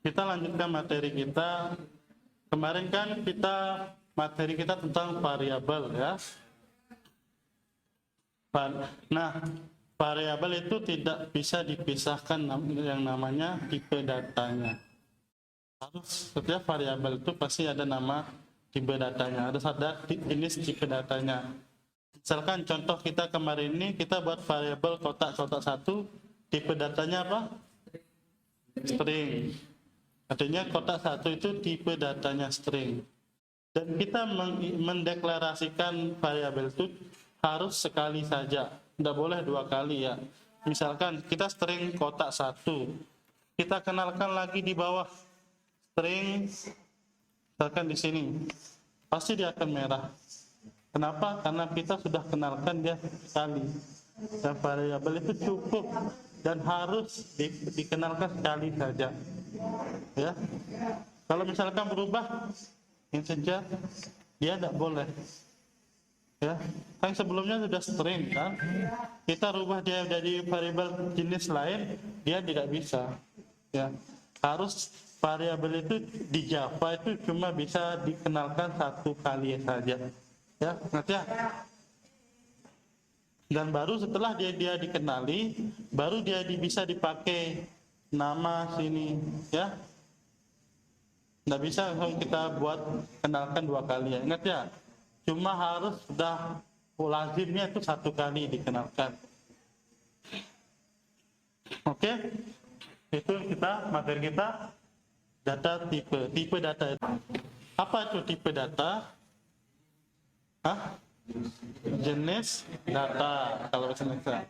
kita lanjutkan materi kita. Kemarin kan materi kita tentang variabel ya. Nah, variabel itu tidak bisa dipisahkan yang namanya tipe datanya. Harus setiap variabel itu pasti ada nama tipe datanya, harus ada jenis tipe datanya. Misalkan contoh kita kemarin ini kita buat variabel kotak-kotak 1, tipe datanya apa? String. Artinya kotak 1 itu tipe datanya string. Dan kita mendeklarasikan variabel itu harus sekali saja, tidak boleh 2 kali ya. Misalkan kita string kotak 1, kita kenalkan lagi di bawah string, misalkan di sini, pasti dia akan merah. Kenapa? Karena kita sudah kenalkan dia sekali. Dan variabel itu cukup dan harus dikenalkan sekali saja. Ya. Kalau misalkan berubah, integer, dia tidak boleh. Ya, kan sebelumnya sudah string kan, kita rubah dia jadi variabel jenis lain, dia tidak bisa. Ya, harus variabel itu di Java itu cuma bisa dikenalkan 1 kali saja. Ya, ngerti ya? Dan baru setelah dia dikenali, baru dia bisa dipakai nama sini, ya. Nggak bisa kita buat kenalkan 2 kali ya, ingat ya. Cuma harus sudah lazimnya itu 1 kali dikenalkan. Oke, itu materi kita data tipe data. Apa itu tipe data? Jenis data kalau bahasa Indonesia.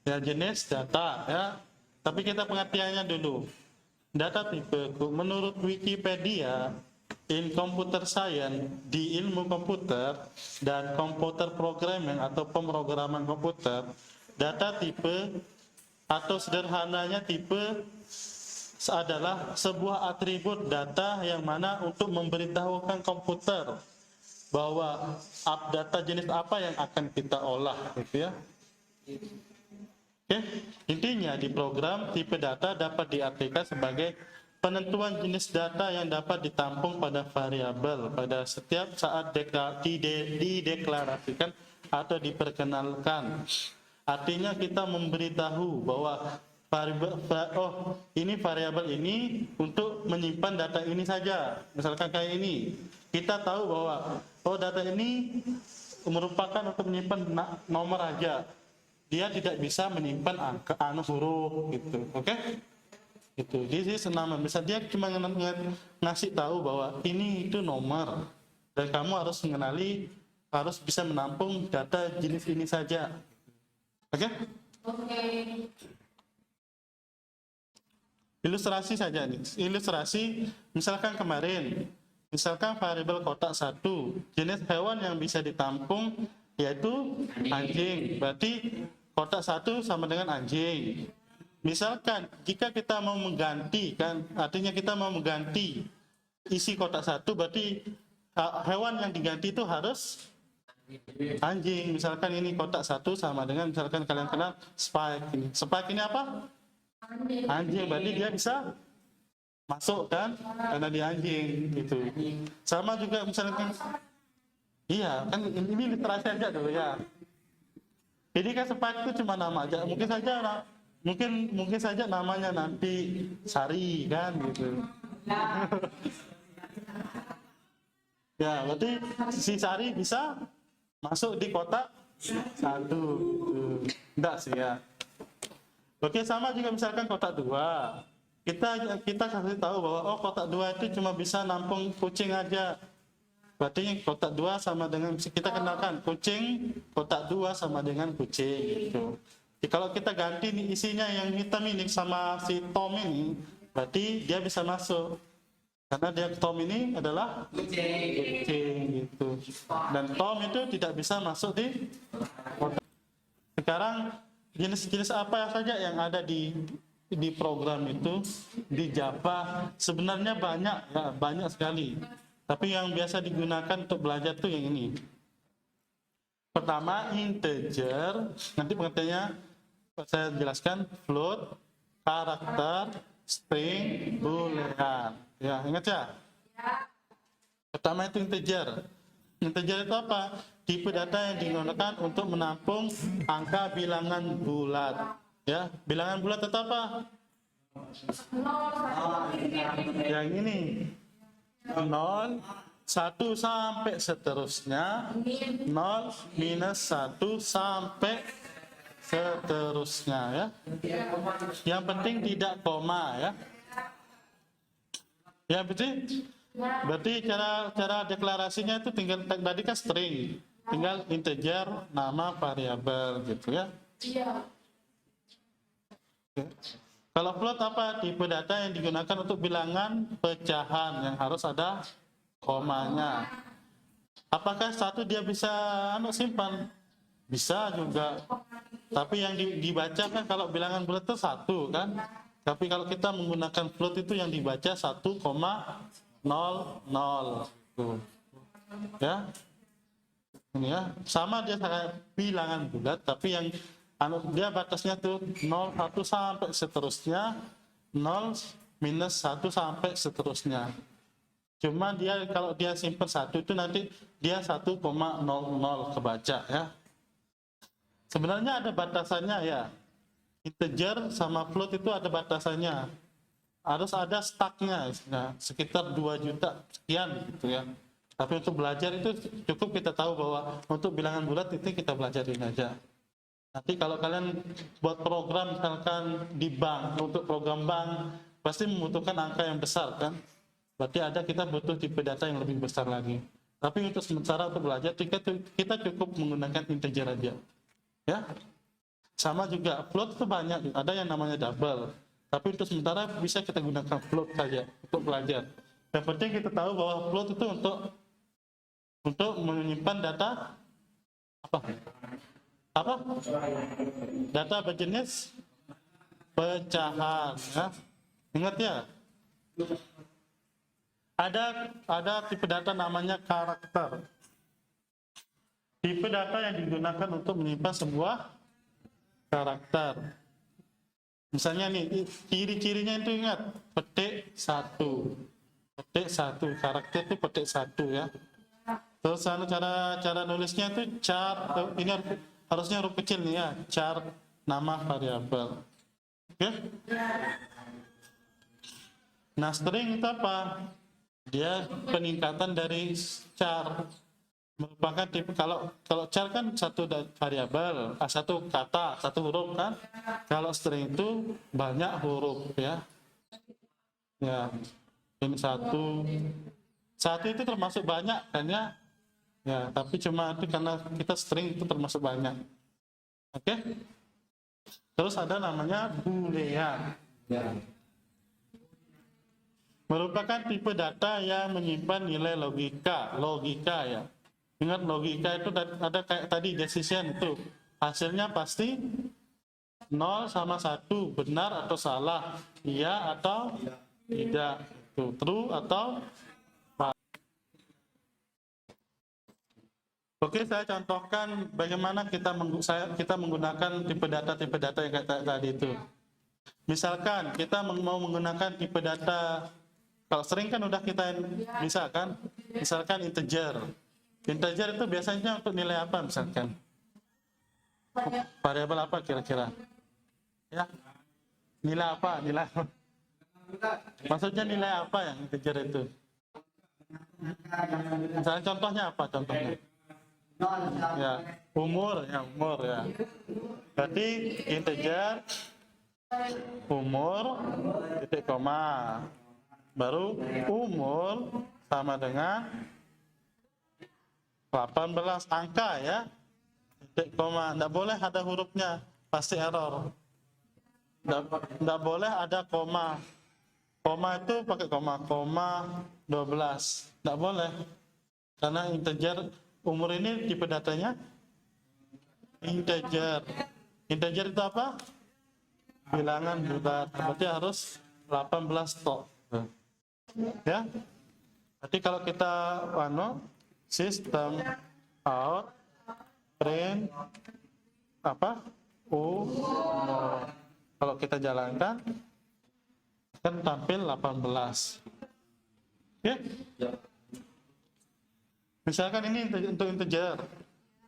Ya, jenis data ya. Tapi kita pengertiannya dulu. Data tipe menurut Wikipedia, in computer science, di ilmu komputer dan computer programming atau pemrograman komputer, data tipe atau sederhananya tipe adalah sebuah atribut data yang mana untuk memberitahukan komputer bahwa data jenis apa yang akan kita olah, gitu ya. Oke, intinya di program tipe data dapat diartikan sebagai penentuan jenis data yang dapat ditampung pada variabel pada setiap saat dideklarasikan atau diperkenalkan. Artinya kita memberitahu bahwa ini variabel ini untuk menyimpan data ini saja. Misalkan kayak ini, kita tahu bahwa data ini merupakan untuk menyimpan nomor aja. Dia tidak bisa menyimpan angka huruf gitu. Oke? Itu. Jadi senama. Misal dia cuma ngasih tahu bahwa ini itu nomor dan kamu harus mengenali, harus bisa menampung data jenis ini saja. Oke? Oke. Ilustrasi saja nih. Ilustrasi misalkan kemarin, misalkan variabel kotak 1, jenis hewan yang bisa ditampung yaitu anjing. Berarti kotak 1 sama dengan anjing. Misalkan jika kita mau mengganti kan, artinya kita mau mengganti isi kotak 1, berarti hewan yang diganti itu harus anjing. Misalkan ini kotak 1 sama dengan, misalkan kalian kenal Spike ini. Spike ini apa? Anjing, berarti dia bisa masuk kan karena dia anjing gitu. Sama juga misalkan, iya kan ini literasi aja dulu ya. Jadi kan Spike itu cuma nama aja, mungkin saja namanya nanti Sari kan gitu. Ya, berarti si Sari bisa masuk di kotak 1 gitu. Enggak sih ya. Oke, sama juga misalkan kotak 2. Kita kasih tahu bahwa kotak 2 itu cuma bisa nampung kucing aja. Berarti kotak 2 sama dengan, kita kenalkan kucing, kotak 2 sama dengan kucing gitu. Jadi kalau kita ganti nih isinya yang hitam ini sama si Tom ini, berarti dia bisa masuk. Karena dia Tom ini adalah kucing gitu. Dan Tom itu tidak bisa masuk di kotak. Sekarang jenis-jenis apa saja yang ada di program itu di Java sebenarnya banyak ya, banyak sekali. Tapi yang biasa digunakan untuk belajar tuh yang ini. Pertama integer, nanti pengertiannya saya jelaskan, float, karakter, string boolean. Ya, ingat ya? Pertama itu integer. Integer itu apa? Tipe data yang digunakan untuk menampung angka bilangan bulat. Ya, bilangan bulat itu apa? Yang ini. 0, 1 sampai seterusnya. 0, minus 1 sampai seterusnya, ya. Yang penting tidak koma, ya. Ya, betul. Berarti cara deklarasinya itu tinggal tadi kan string, tinggal integer, nama, variabel gitu, ya. Oke. Kalau float apa? Tipe data yang digunakan untuk bilangan pecahan yang harus ada komanya. Apakah satu dia bisa simpan? Bisa juga. Tapi yang dibaca kan kalau bilangan bulat itu 1 kan. Tapi kalau kita menggunakan float itu yang dibaca 1,00. Tuh. Ya. Ini ya, sama dia kayak bilangan bulat tapi yang dia batasnya tuh 0, 1 sampai seterusnya, 0, minus 1 sampai seterusnya. Cuma dia kalau dia simpan 1 itu nanti dia 1,00 kebaca, ya. Sebenarnya ada batasannya, ya. Integer sama float itu ada batasannya. Harus ada stucknya, ya, sekitar 2 juta sekian gitu, ya. Tapi untuk belajar itu cukup kita tahu bahwa untuk bilangan bulat itu kita belajarin aja. Nanti kalau kalian buat program misalkan di bank, untuk program bank pasti membutuhkan angka yang besar kan. Berarti kita butuh tipe data yang lebih besar lagi. Tapi untuk sementara untuk belajar kita cukup menggunakan integer aja. Ya. Sama juga float itu banyak, ada yang namanya double. Tapi untuk sementara bisa kita gunakan float saja untuk belajar. Yang penting kita tahu bahwa float itu untuk menyimpan data apa? Data berjenis pecahan, ya. Ingat ya. Ada tipe data namanya karakter. Tipe data yang digunakan untuk menyimpan sebuah karakter. Misalnya nih, ciri-cirinya itu ingat, petik 1. Petik 1, karakter itu petik 1, ya. Terus cara nulisnya itu char, ini harusnya huruf kecil nih, ya, char nama variabel. Oke? Nah, string itu apa? Dia peningkatan dari char. Merupakan tipe, kalau char kan satu variabel, satu kata, satu huruf kan. Kalau string itu banyak huruf, ya. Ya, ini satu itu termasuk banyak kan, ya. Ya, tapi cuma itu karena kita string itu termasuk banyak. Oke? Terus ada namanya boolean. Merupakan tipe data yang menyimpan nilai logika, ya. Ingat logika itu ada kayak tadi decision itu. Hasilnya pasti 0 sama 1, benar atau salah, iya atau tidak, itu true atau false. Oke, saya contohkan bagaimana kita menggunakan tipe data yang kayak tadi itu. Misalkan kita mau menggunakan tipe data, kalau sering kan udah kita misalkan integer. Integer itu biasanya untuk nilai apa misalkan? Variabel apa kira-kira? Ya. Nilai apa? Maksudnya nilai apa yang integer itu? Misalnya contohnya apa contohnya? Ya, umur ya. Berarti integer umur titik koma, baru umur sama dengan 18 angka, ya, titik koma. Nggak boleh ada hurufnya, pasti error. Nggak boleh ada koma. Koma itu pakai koma 12. Nggak boleh, karena integer. Umur ini tipe datanya integer. Integer itu apa? Bilangan bulat. Berarti harus 18 tok. Ya. Berarti kalau kita sistem out print umur. Kalau kita jalankan kan tampil 18. Ya? Misalkan ini untuk integer.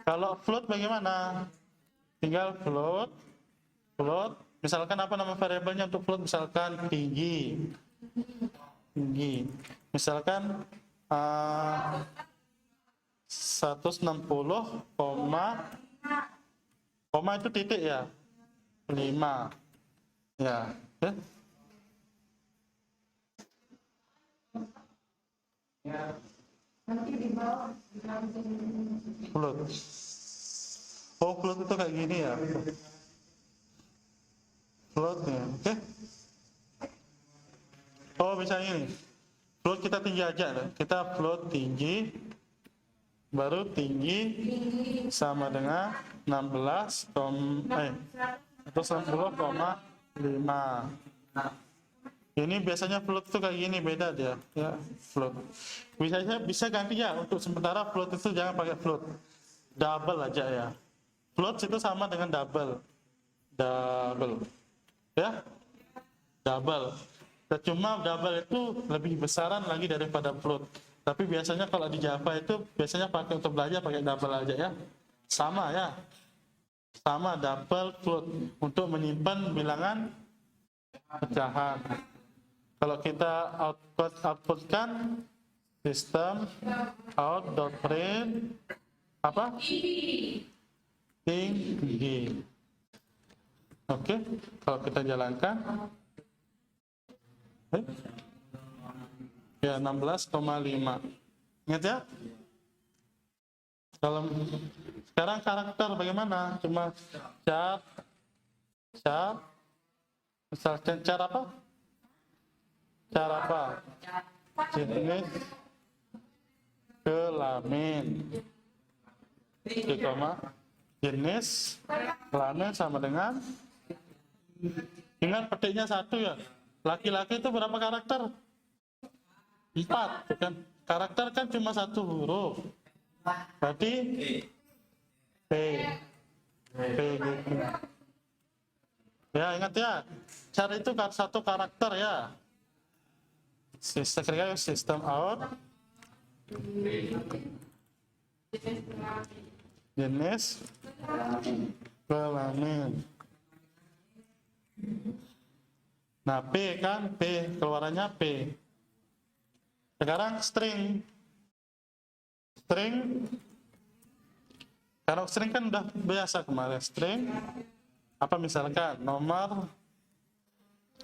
Kalau float bagaimana? Tinggal float. Misalkan apa nama variabelnya untuk float? Misalkan tinggi. Misalkan 160, koma itu titik ya, 5 ya, float. Float itu kayak gini ya, floatnya, oke. Bisa ini, float kita tinggi aja, kita float tinggi, baru tinggi sama dengan 90,5. Ini biasanya float itu kayak gini, beda dia ya, float. Bisa ganti ya, untuk sementara float itu jangan pakai float, double aja ya. Float itu sama dengan double ya, double. Dan cuma double itu lebih besaran lagi daripada float. Tapi biasanya kalau di Java itu biasanya pakai untuk belajar pakai double aja ya. Sama ya. Sama double float untuk menyimpan bilangan pecahan. Kalau kita outputkan sistem out.print apa? Tinggi. Oke, kalau kita jalankan ya 16,5. Ingat ya? Kalau sekarang karakter bagaimana? Cuma char misalkan cara apa? Jenis kelamin. Jenis kelamin sama dengan, ingat petiknya 1 ya. Laki-laki itu berapa karakter? 4, kan? Karakter kan cuma 1 huruf. Berarti P gitu. Ya, ingat ya. Cara itu 1 karakter ya. Sistem out jenis kelamin. Nah, P kan, P keluarannya P. Sekarang string. Kalau string kan udah biasa kemarin. String apa misalkan nomor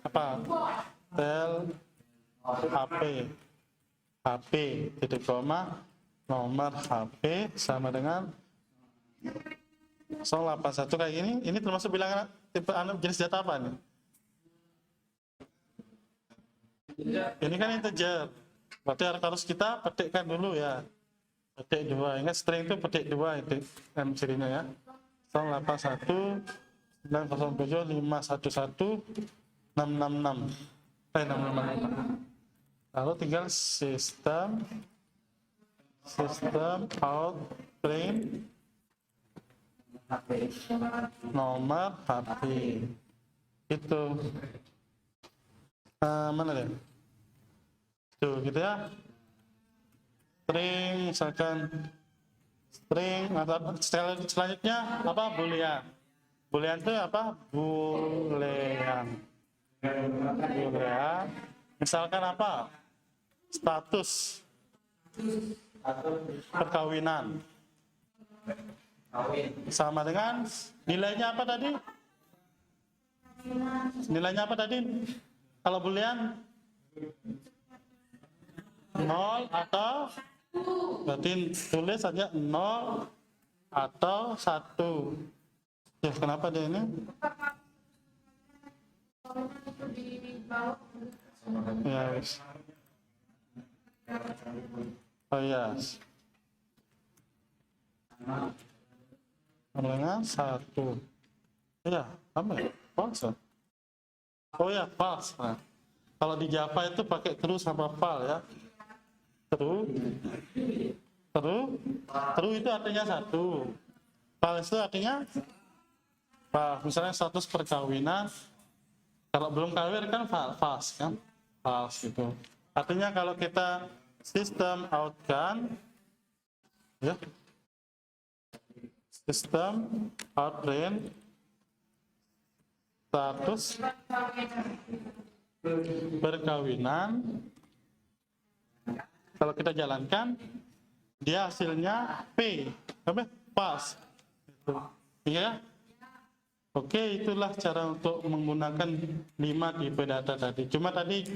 apa? Tel HP titik koma nomor HP sama dengan 081 kayak gini. Ini termasuk bilangan tipe jenis data apa nih? Ini kan integer. Berarti harus kita petikkan dulu ya. Petik 2. Ingat string itu petik 2 itu cirinya ya. 081 907 511 666. 666. Lalu tinggal sistem out print nomor HP. Itu mana deh? Tuh gitu ya. String misalkan atau selanjutnya apa? Boolean. Boolean itu apa? Boolean. Misalkan apa? Status perkawinan. Sama dengan nilainya apa tadi? Nilainya apa tadi? Kalau boolean 0 atau berarti tulis saja 0 atau 1. Ya, kenapa dia ini? Ya, oh ya. Dengan 1. Ya, apa ya? False. Oh ya, false. Nah, kalau di Java itu pakai true sama false ya. True itu artinya 1. False itu artinya misalnya status perkawinan Kalau belum kawin kan false kan, false gitu. Artinya kalau kita sistem out kan, ya, sistem out print status perkawinan. Kalau kita jalankan, dia hasilnya P, apa? Pas. Gitu. Ya. Oke, itulah cara untuk menggunakan 5 tipe data tadi. Cuma tadi